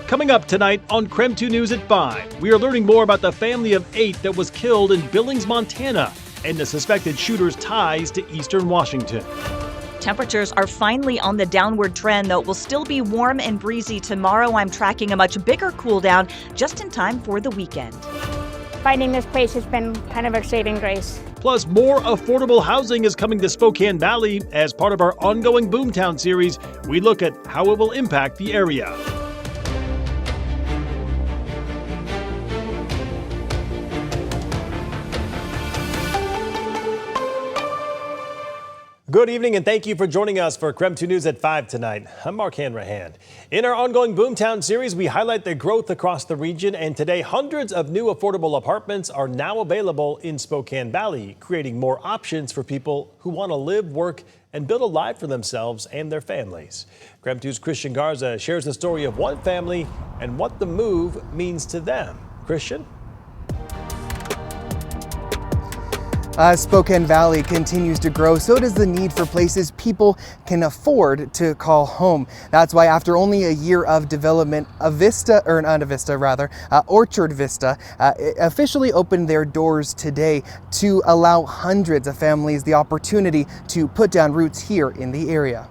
Coming up tonight on KREM 2 News at 5, we are learning more about the family of 8 that was killed in Billings, Montana, and the suspected shooter's ties to Eastern Washington. Temperatures are finally on the downward trend, though it will still be warm and breezy tomorrow. I'm tracking a much bigger cool down just in time for the weekend. Finding this place has been kind of a saving grace. Plus, more affordable housing is coming to Spokane Valley. As part of our ongoing Boomtown series, we look at how it will impact the area. Good evening and thank you for joining us for KREM 2 News at 5 tonight. I'm Mark Hanrahan. In our ongoing Boomtown series, we highlight the growth across the region, and today hundreds of new affordable apartments are now available in Spokane Valley, creating more options for people who want to live, work, and build a life for themselves and their families. KREM 2's Christian Garza shares the story of one family and what the move means to them. Christian? As Spokane Valley continues to grow, so does the need for places people can afford to call home. That's why after only a year of development, Orchard Vista officially opened their doors today to allow hundreds of families the opportunity to put down roots here in the area.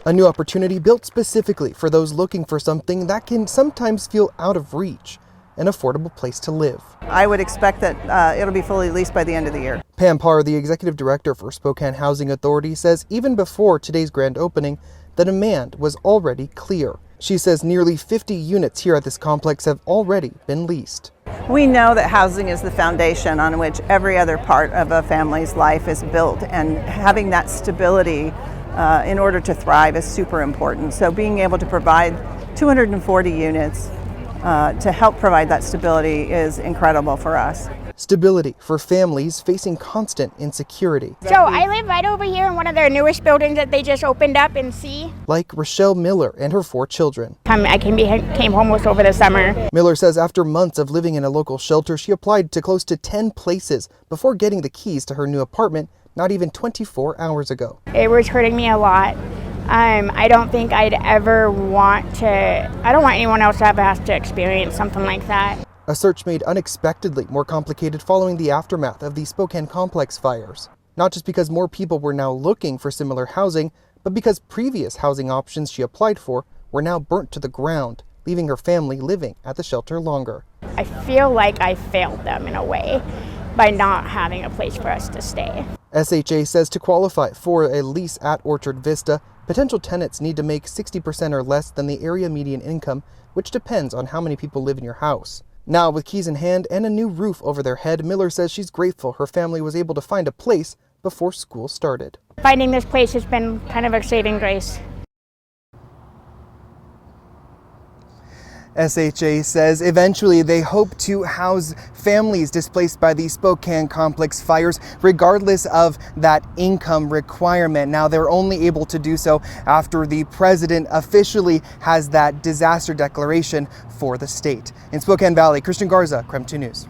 A new opportunity built specifically for those looking for something that can sometimes feel out of reach. An affordable place to live. I would expect that it'll be fully leased by the end of the year. Pam Parr, the executive director for Spokane Housing Authority, says even before today's grand opening, the demand was already clear. She says nearly 50 units here at this complex have already been leased. We know that housing is the foundation on which every other part of a family's life is built, and having that stability in order to thrive is super important. So being able to provide 240 units to help provide that stability is incredible for us. Stability for families facing constant insecurity. So I live right over here in one of their newest buildings that they just opened up in C. Like Rochelle Miller and her 4 children. I came homeless over the summer. Miller says after months of living in a local shelter, she applied to close to 10 places before getting the keys to her new apartment not even 24 hours ago. It was hurting me a lot. I don't think I'd ever I don't want anyone else to ever have to experience something like that. A search made unexpectedly more complicated following the aftermath of the Spokane complex fires. Not just because more people were now looking for similar housing, but because previous housing options she applied for were now burnt to the ground, leaving her family living at the shelter longer. I feel like I failed them in a way by not having a place for us to stay. SHA says to qualify for a lease at Orchard Vista, potential tenants need to make 60% or less than the area median income, which depends on how many people live in your house. Now, with keys in hand and a new roof over their head, Miller says she's grateful her family was able to find a place before school started. Finding this place has been kind of a saving grace. SHA says eventually they hope to house families displaced by the Spokane complex fires, regardless of that income requirement. Now, they're only able to do so after the president officially has that disaster declaration for the state. In Spokane Valley, Christian Garza, KREM 2 News.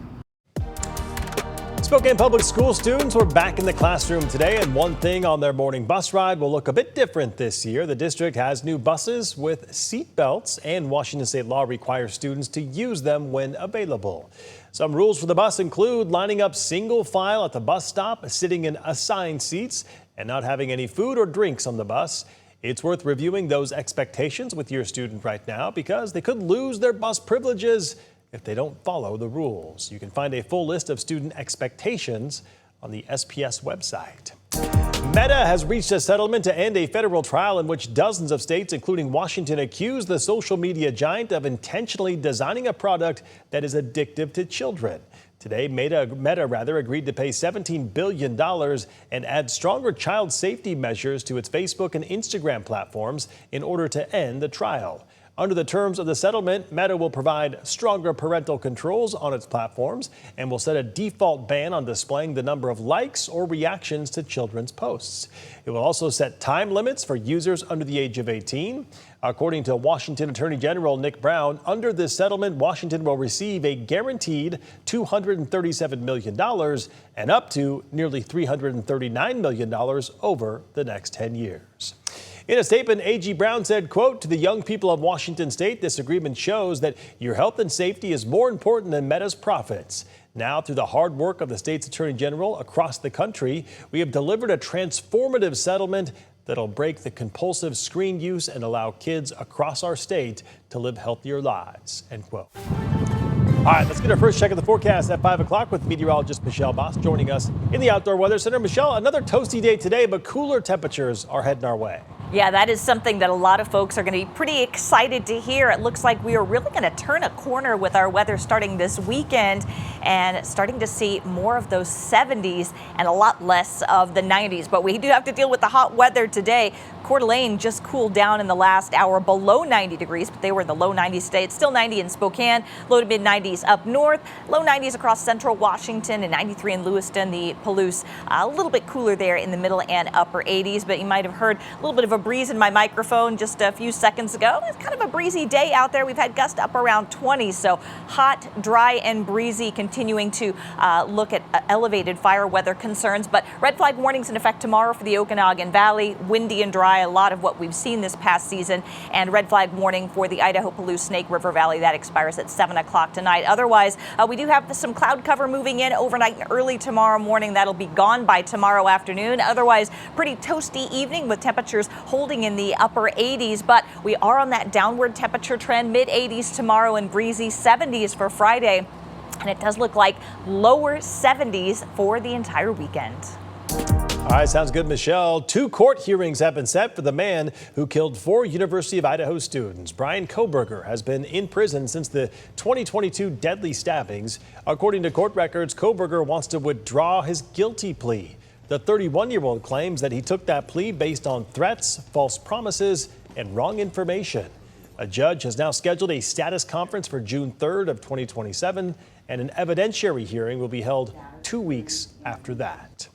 Spokane Public School students were back in the classroom today, and one thing on their morning bus ride will look a bit different this year. The district has new buses with seat belts, and Washington state law requires students to use them when available. Some rules for the bus include lining up single file at the bus stop, sitting in assigned seats, and not having any food or drinks on the bus. It's worth reviewing those expectations with your student right now because they could lose their bus privileges if they don't follow the rules. You can find a full list of student expectations on the SPS website. Meta has reached a settlement to end a federal trial in which dozens of states, including Washington, accused the social media giant of intentionally designing a product that is addictive to children. Today, Meta agreed to pay $17 billion and add stronger child safety measures to its Facebook and Instagram platforms in order to end the trial. Under the terms of the settlement, Meta will provide stronger parental controls on its platforms and will set a default ban on displaying the number of likes or reactions to children's posts. It will also set time limits for users under the age of 18. According to Washington Attorney General Nick Brown, under this settlement, Washington will receive a guaranteed $237 million and up to nearly $339 million over the next 10 years. In a statement, AG Brown said, quote, "To the young people of Washington state, this agreement shows that your health and safety is more important than Meta's profits. Now, through the hard work of the state's attorney general across the country, we have delivered a transformative settlement that'll break the compulsive screen use and allow kids across our state to live healthier lives," end quote. All right, let's get our first check of the forecast at 5 o'clock with meteorologist Michelle Boss joining us in the Outdoor Weather Center. Michelle, another toasty day today, but cooler temperatures are heading our way. Yeah, that is something that a lot of folks are going to be pretty excited to hear. It looks like we are really going to turn a corner with our weather starting this weekend and starting to see more of those 70s and a lot less of the 90s. But we do have to deal with the hot weather today. Coeur d'Alene just cooled down in the last hour below 90 degrees, but they were in the low 90s today. It's still 90 in Spokane, low to mid 90s up north, low 90s across central Washington, and 93 in Lewiston, the Palouse. A little bit cooler there in the middle and upper 80s, but you might have heard a little bit of a breeze in my microphone just a few seconds ago. It's kind of a breezy day out there. We've had gusts up around 20, so hot, dry, and breezy, continuing to look at elevated fire weather concerns. But red flag warnings in effect tomorrow for the Okanagan Valley, windy and dry, a lot of what we've seen this past season, and red flag warning for the Idaho, Palouse, Snake River Valley. That expires at 7 o'clock tonight. Otherwise, we do have some cloud cover moving in overnight and early tomorrow morning. That'll be gone by tomorrow afternoon. Otherwise, pretty toasty evening with temperatures holding in the upper 80s, but we are on that downward temperature trend, mid 80s tomorrow and breezy 70s for Friday. And it does look like lower 70s for the entire weekend. All right, sounds good, Michelle. 2 court hearings have been set for the man who killed 4 University of Idaho students. Brian Kohberger has been in prison since the 2022 deadly stabbings. According to court records, Kohberger wants to withdraw his guilty plea. The 31-year-old claims that he took that plea based on threats, false promises, and wrong information. A judge has now scheduled a status conference for June 3rd of 2027, and an evidentiary hearing will be held 2 weeks after that.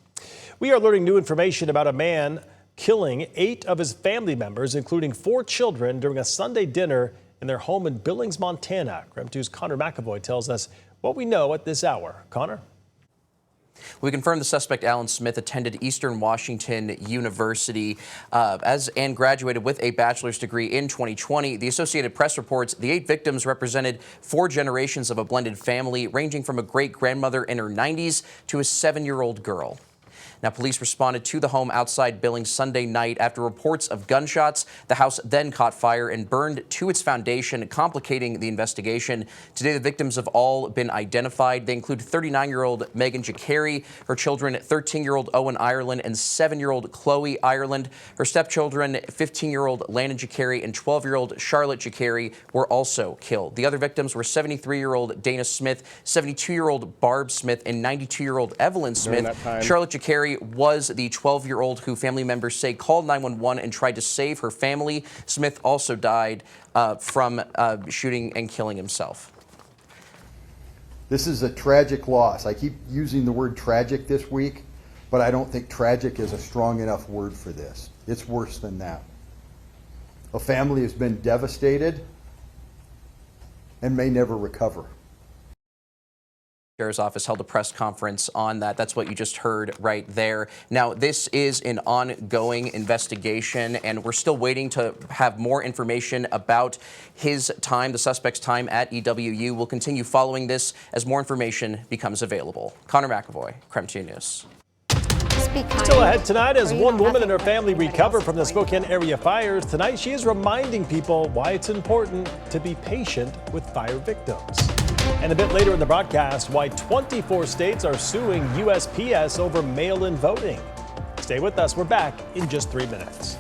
We are learning new information about a man killing 8 of his family members, including 4 children, during a Sunday dinner in their home in Billings, Montana. KREM 2's Connor McAvoy tells us what we know at this hour. Connor? We confirmed the suspect, Alan Smith, attended Eastern Washington University and graduated with a bachelor's degree in 2020. The Associated Press reports the 8 victims represented 4 generations of a blended family, ranging from a great-grandmother in her 90s to a 7-year-old girl. Now, police responded to the home outside Billings Sunday night after reports of gunshots. The house then caught fire and burned to its foundation, complicating the investigation. Today, the victims have all been identified. They include 39-year-old Megan Jacari, her children, 13-year-old Owen Ireland, and 7-year-old Chloe Ireland. Her stepchildren, 15-year-old Landon Jacari and 12-year-old Charlotte Jacari, were also killed. The other victims were 73-year-old Dana Smith, 72-year-old Barb Smith, and 92-year-old Evelyn Smith. Charlotte Jacari was the 12-year-old who family members say called 911 and tried to save her family. Smith also died from shooting and killing himself. This is a tragic loss. I keep using the word tragic this week, but I don't think tragic is a strong enough word for this. It's worse than that. A family has been devastated and may never recover. Sheriff's Office held a press conference on that. That's what you just heard right there. Now, this is an ongoing investigation, and we're still waiting to have more information about his time, the suspect's time at EWU. We'll continue following this as more information becomes available. Connor McAvoy, KREM 2 News. Still ahead tonight as one woman and her family recover from the Spokane area fires. Tonight, she is reminding people why it's important to be patient with fire victims. And a bit later in the broadcast, why 24 states are suing USPS over mail-in voting. Stay with us. We're back in just 3 minutes.